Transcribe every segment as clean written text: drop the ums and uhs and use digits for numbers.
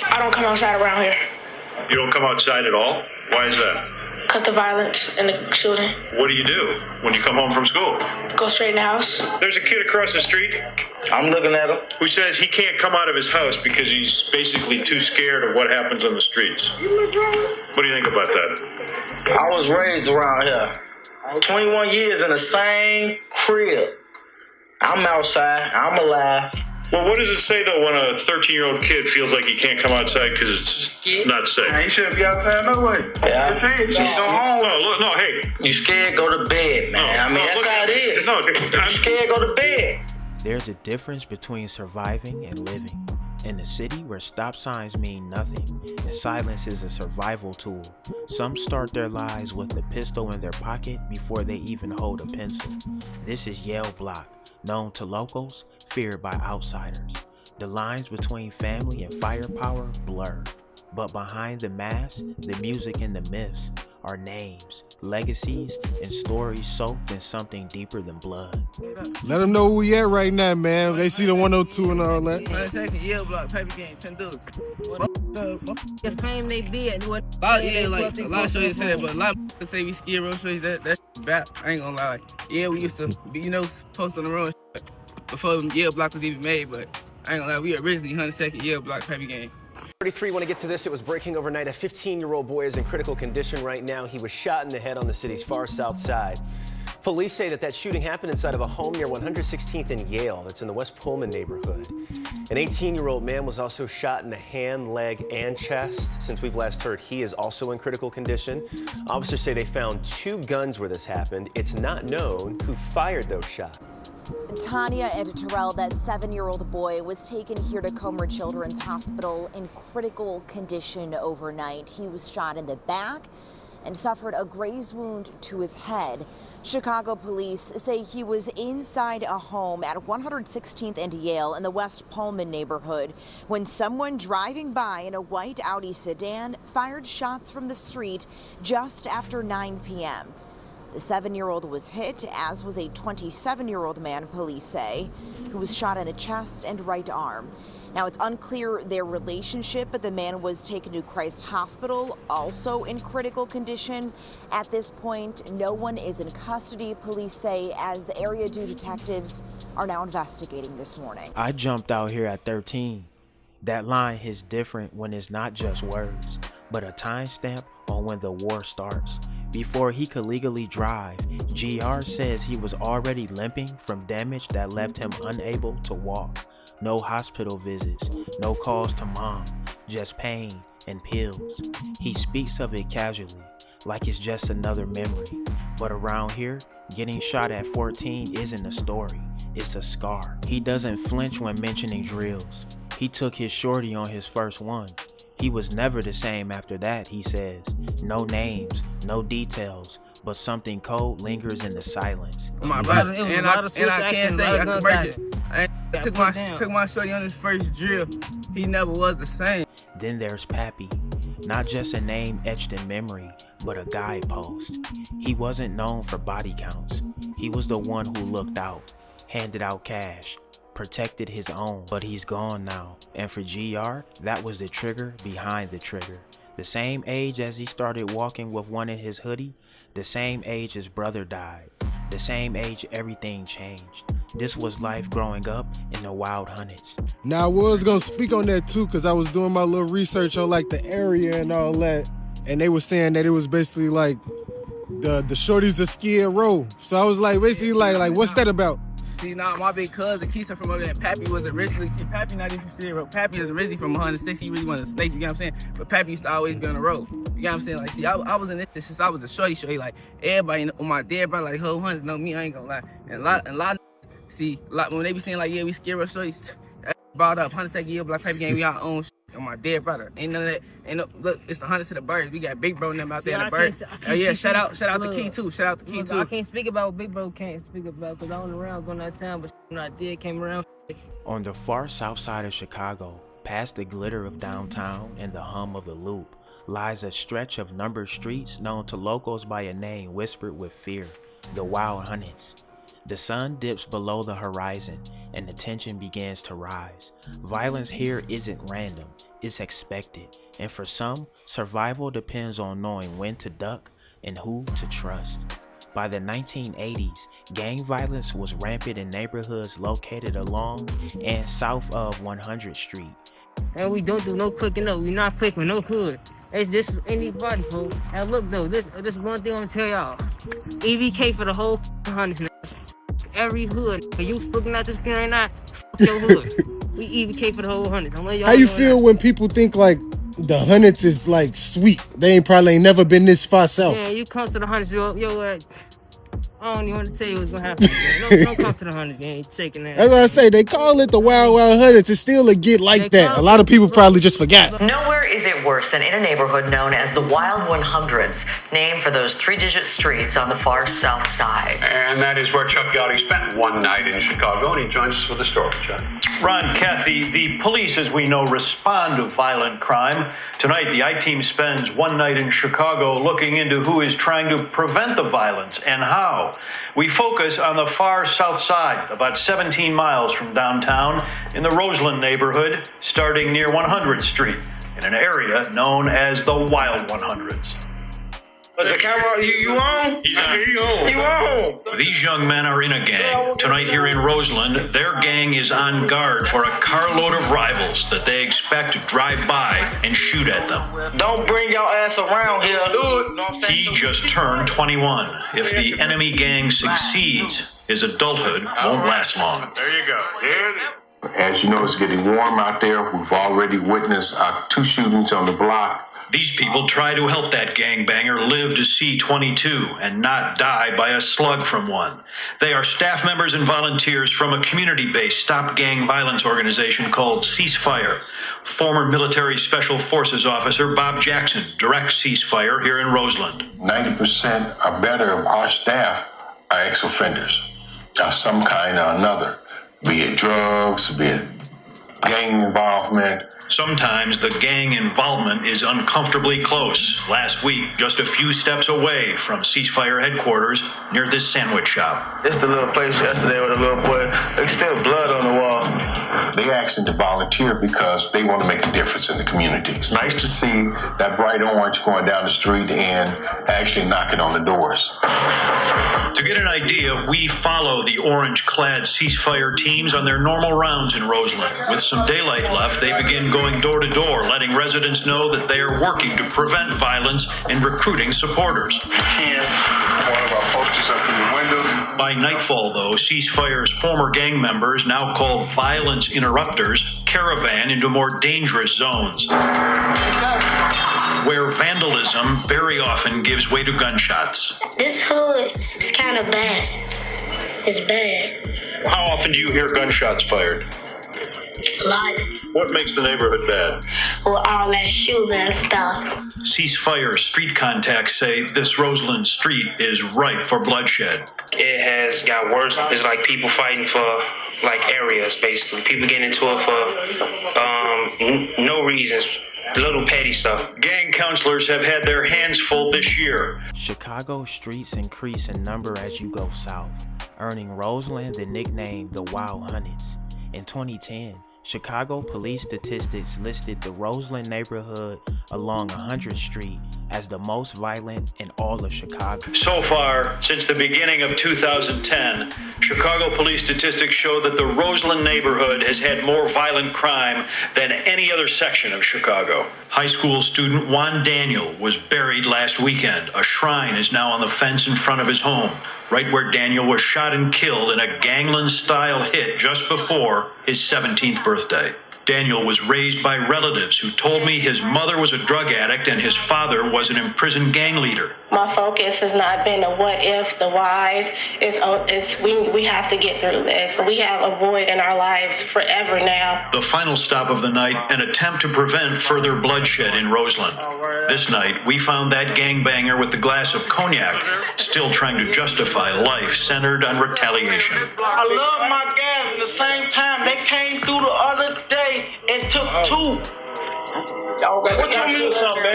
I don't come outside around here. You don't come outside at all? Why is that? Cut the violence and the shooting. What do you do when you come home from school? Go straight in the house. There's a kid across the street I'm looking at him. who says he can't come out of his house because he's basically too scared of what happens on the streets. What do you think about that? I was raised around here. 21 years in the same crib. I'm outside. I'm alive. Well, what does it say, though, when a 13-year-old kid feels like he can't come outside because it's not safe? Man, you shouldn't be outside no way. Yeah. She's on home. No, look, no, hey. You scared, go to bed, man. I mean, that's look, how it is. No, You scared, go to bed. There's a difference between surviving and living. In a city where stop signs mean nothing and silence is a survival tool, some start their lives with a pistol in their pocket before they even hold a pencil. This is Yale Block, known to locals, feared by outsiders. The lines between family and firepower blur. But behind the mask, the music and the myths are names, legacies, and stories soaked in something deeper than blood. Let them know who we at right now, man. They see the 102 and all that. 102nd Yale Block, paper game, $10. Just claim they did. A lot of shows say that, but a lot of people say we scared road shows. That's bad. I ain't gonna lie. Yeah, we used to be, post on the road before Yale Block was even made, but I ain't gonna lie. We originally 102nd Yale Block, paper game. 33, want to get to this. It was breaking overnight. A 15-year-old boy is in critical condition right now. He was shot in the head on the city's far south side. Police say that shooting happened inside of a home near 116th and Yale. That's in the West Pullman neighborhood. An 18-year-old man was also shot in the hand, leg, and chest. Since we've last heard, he is also in critical condition. Officers say they found 2 guns where this happened. It's not known who fired those shots. Tanya and Terrell, that 7-year-old boy, was taken here to Comer Children's Hospital in critical condition overnight. He was shot in the back and suffered a graze wound to his head. Chicago police say he was inside a home at 116th and Yale in the West Pullman neighborhood when someone driving by in a white Audi sedan fired shots from the street just after 9 p.m. The 7-year-old was hit, as was a 27-year-old man, police say, who was shot in the chest and right arm. Now, it's unclear their relationship, but the man was taken to Christ Hospital, also in critical condition. At this point, no one is in custody, police say, as Area 2 detectives are now investigating this morning. I jumped out here at 13. That line hits different when it's not just words, but a timestamp on when the war starts. Before he could legally drive, GR says he was already limping from damage that left him unable to walk. No hospital visits, no calls to mom, just pain and pills. He speaks of it casually, like it's just another memory. But around here, getting shot at 14 isn't a story, it's a scar. He doesn't flinch when mentioning drills. He took his shorty on his first one. He was never the same after that, he says. No names, no details, but something cold lingers in the silence. My brother, and I can't say I can break it. I took my shorty on his first drill. He never was the same. Then there's Pappy, not just a name etched in memory, but a guidepost. He wasn't known for body counts. He was the one who looked out, handed out cash, protected his own, but he's gone now. And for GR, that was the trigger behind the trigger. The same age as he started walking with one in his hoodie, the same age his brother died, the same age everything changed. This was life growing up in the wild hundreds. Now I was gonna speak on that too, because I was doing my little research on like the area and all that, and they were saying that it was basically like the shorties of Skid Row. So I was like, basically like what's that about? See, now my big cousin, Keisha from over there, Pappy was originally, Pappy not even from Skid Row. Pappy is originally from 106, he really wanted to snake, you know what I'm saying? But Pappy used to always be on the road, you know what I'm saying? Like, see, I was in this since I was a shorty, like, everybody on my dead brother, like, whole hundreds know me, I ain't gonna lie. And a lot of, when they be saying, like, yeah, we Skid Row shorties, brought up, 102nd Yale Block, paper game, we our own on my dead brother. Ain't none of that, look, it's the 100 to the birds. We got Big Bro and them out there in the birds. Shout out the Key too, I can't speak about what Big Bro can't speak about, because I wasn't around during that time, but when I did, came around. On the far south side of Chicago, past the glitter of downtown and the hum of the Loop, lies a stretch of numbered streets known to locals by a name whispered with fear, the Wild Hundreds. The sun dips below the horizon and the tension begins to rise. Violence here isn't random, is expected, and for some, survival depends on knowing when to duck and who to trust. By the 1980s, gang violence was rampant in neighborhoods located along and south of 100th Street. And we don't do no clicking up. We not clicking no hood. It's just anybody, folks. Now look though, this one thing I'm gonna tell y'all. EVK for the whole hundreds. Every hood. You looking at this screen right now, your hood. We EVK for the whole hundreds. How you feel when people think like the hundreds is like sweet? They probably ain't never been this far south. Yeah, you come to the hundreds, yo, I don't even want to tell you what's gonna happen. Don't come to the hundreds, you ain't shaking that. That's what I say. They call it the Wild Wild Hundreds. It still a get like that. A lot of people probably just forgot. Nowhere is it worse than in a neighborhood known as the Wild 100s, named for those three-digit streets on the far south side. And that is where Chuck Gotti spent one night in Chicago, and he joins us with the story, Chuck. Ron, Kathy, the police, as we know, respond to violent crime. Tonight, the I-Team spends one night in Chicago looking into who is trying to prevent the violence and how. We focus on the far south side, about 17 miles from downtown, in the Roseland neighborhood, starting near 100th Street, in an area known as the Wild 100s. But the camera, you on? He's on. You on? These young men are in a gang. Tonight here in Roseland, their gang is on guard for a carload of rivals that they expect to drive by and shoot at them. Don't bring your ass around here. He just turned 21. If the enemy gang succeeds, his adulthood won't last long. There you go. There it is. As you know, it's getting warm out there. We've already witnessed 2 shootings on the block. These people try to help that gangbanger live to see 22 and not die by a slug from one. They are staff members and volunteers from a community-based stop gang violence organization called Ceasefire. Former military special forces officer Bob Jackson directs Ceasefire here in Roseland. 90% or better of our staff are ex-offenders of some kind or another, be it drugs, be it gang involvement. Sometimes the gang involvement is uncomfortably close. Last week, just a few steps away from Ceasefire headquarters near this sandwich shop. It's the little place yesterday with a little boy. There's still blood on the wall. They asked them to volunteer because they want to make a difference in the community. It's nice to see that bright orange going down the street and actually knocking on the doors. To get an idea, we follow the orange-clad Ceasefire teams on their normal rounds in Roseland. With some daylight left, they begin going door to door, letting residents know that they are working to prevent violence and recruiting supporters. One of our posters up in the window. By nightfall, though, Ceasefire's former gang members, now called violence interrupters, caravan into more dangerous zones, where vandalism very often gives way to gunshots. This hood is kind of bad. It's bad. How often do you hear gunshots fired? A lot. What makes the neighborhood bad? With all that shooting and stuff. Ceasefire street contacts say this Roseland street is ripe for bloodshed. It has got worse. It's like people fighting for areas, basically. People getting into it for no reasons. Little petty stuff. Gang counselors have had their hands full this year. Chicago streets increase in number as you go south, earning Roseland the nickname the Wild Hundreds. In 2010, Chicago police statistics listed the Roseland neighborhood along 100th Street as the most violent in all of Chicago. So far, since the beginning of 2010, Chicago police statistics show that the Roseland neighborhood has had more violent crime than any other section of Chicago. High school student Juan Daniel was buried last weekend. A shrine is now on the fence in front of his home, right where Daniel was shot and killed in a gangland-style hit just before his 17th birthday. Daniel was raised by relatives who told me his mother was a drug addict and his father was an imprisoned gang leader. My focus has not been the what if, the whys. We have to get through this. We have a void in our lives forever now. The final stop of the night, an attempt to prevent further bloodshed in Roseland. This night, we found that gangbanger with the glass of cognac, still trying to justify life centered on retaliation. I love my guys. At the same time, they came through the other day and took 2. What you mean?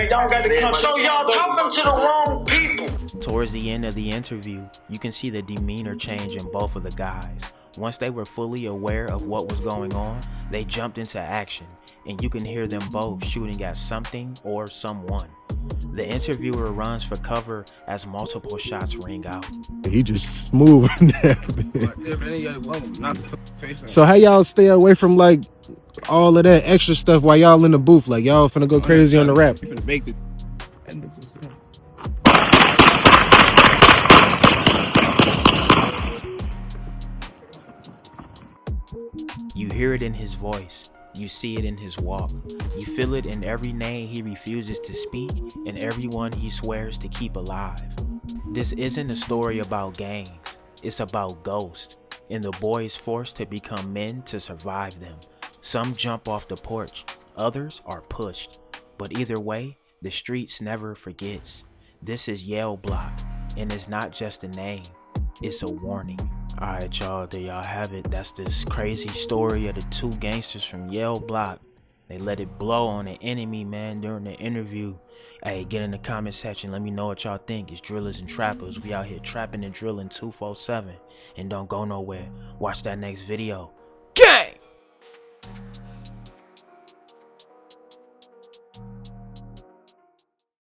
Y'all got to come. So y'all talking to the wrong people. Towards the end of the interview, you can see the demeanor change in both of the guys. Once they were fully aware of what was going on, they jumped into action, and you can hear them both shooting at something or someone. The interviewer runs for cover as multiple shots ring out. He just smooth in there. So how y'all stay away from like all of that extra stuff while y'all in the booth? Like y'all finna go crazy on the rap. You hear it in his voice. You see it in his walk. You feel it in every name he refuses to speak and everyone he swears to keep alive. This isn't a story about gangs. It's about ghosts and the boys forced to become men to survive them. Some jump off the porch. Others are pushed. But either way, the streets never forgets. This is Yale Block, and it's not just a name. It's a warning. Alright y'all, there y'all have it. That's this crazy story of the two gangsters from Yale Block. They let it blow on the enemy, man, during the interview. Hey, get in the comment section. Let me know what y'all think. It's drillers and trappers. We out here trapping and drilling 247. And don't go nowhere. Watch that next video. Gang!